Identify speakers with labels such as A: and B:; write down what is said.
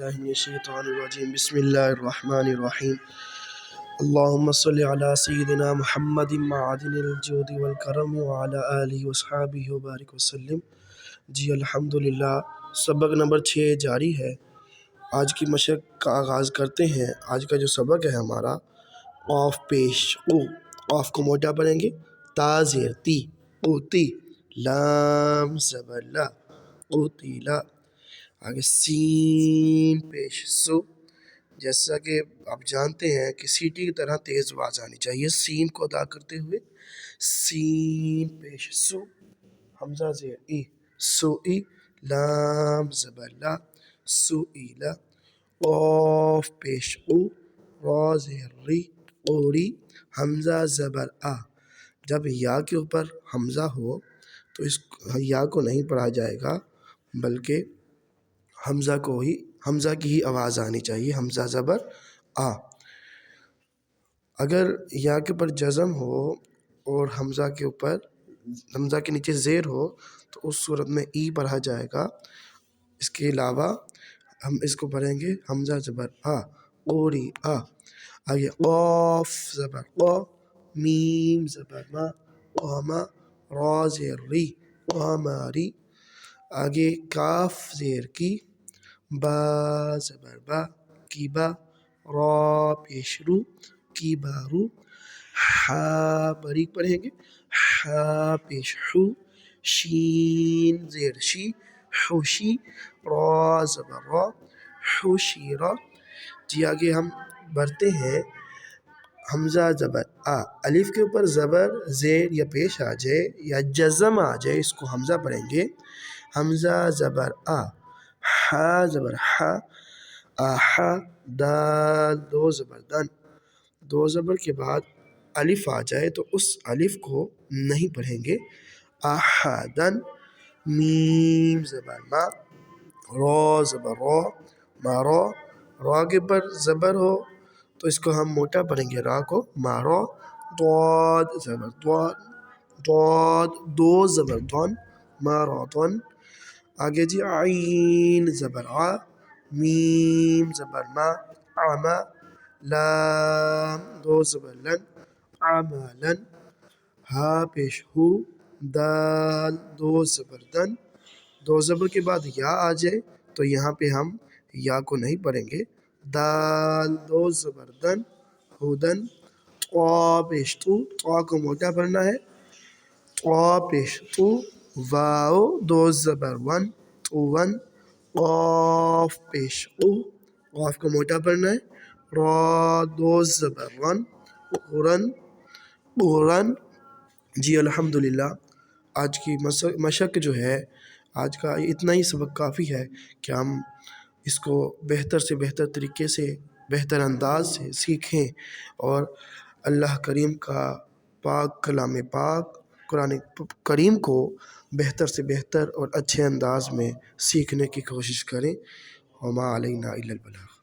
A: بالله من الشيطان الرجيم بسم الله الرحمن الرحيم اللهم صل على سيدنا محمد معدن الجود والکرم وعلى آلہ وصحابہ وبارک وسلم۔ جی الحمدللہ، سبق نمبر 6 جاری ہے۔ آج کی مشق کا آغاز کرتے ہیں۔ آج کا جو سبق ہے ہمارا قاف پیش او، قاف کو موٹا پڑھیں گے، تا زیر تی قوتی، لام زبر لا قوتیلا، آگے سین پیش سو، جیسا کہ آپ جانتے ہیں کہ سیٹی کی طرح تیز آواز آنی چاہیے سین کو ادا کرتے ہوئے۔ سین پیش سو، حمزہ زیر ای سو ای، لام زبر لا سو ایلا، قاف پیش او، را زیر ری قوری، حمزہ زبر آ۔ جب یا کے اوپر حمزہ ہو تو اس یا کو نہیں پڑھا جائے گا، بلکہ حمزہ کی ہی آواز آنی چاہیے، حمزہ زبر آ۔ اگر یا کے اوپر جزم ہو اور حمزہ کے نیچے زیر ہو تو اس صورت میں ای پڑھا جائے گا۔ اس کے علاوہ ہم اس کو پڑھیں گے حمزہ زبر آ، قوری آ۔ آگے قاف زبر قا، میم زبر ما قاما، را زیر ری قاماری، آگے کاف زیر کی، با زبر با کی با، را پیش رو کی بارو، حا باریک پڑھیں گے، حا پیش حو، شین زیر شی حوشی، را زبر را حوشیرا۔ جی آگے ہم بڑھتے ہیں حمزہ زبر آ، الف کے اوپر زبر زیر یا پیش آ جائے یا جزم آ جائے اس کو حمزہ پڑھیں گے، حمزہ زبر آ، حا زبر حا آحا، دال دو زبر دن، دو زبر کے بعد الف آ جائے تو اس الف کو نہیں پڑھیں گے، احدن، میم زبر ما، را زبر را مارا، را کے پر زبر ہو تو اس کو ہم موٹا پڑھیں گے را کو، مارا، ضاد زبر ضاد، ضاد دو زبر دون، ماراتون۔ آگے جی عین زبر آ، میم زبر ما عما، لام دو زبر لن عملن، ہا پیش ہو، دال دو زبر دن، دو زبر کے بعد یا آ جائے تو یہاں پہ ہم یا کو نہیں پڑھیں گے، دال دو زبر دن ہودن، طا پیش تو، طا کو موٹا پڑھنا ہے، طا پیش تو، واو دو زبر ون طون، قاف پیش او، قاف کو موٹا پڑھنا ہے، را دو زبر رن قرن قرن۔ جی الحمدللہ، آج کی مشق جو ہے، آج کا اتنا ہی سبق کافی ہے کہ ہم اس کو بہتر سے بہتر طریقے سے، بہتر انداز سے سیکھیں اور اللہ کریم کا پاک کلام پاک قرآن کریم کو بہتر سے بہتر اور اچھے انداز میں سیکھنے کی کوشش کریں۔ وما علینا الا البلاغ۔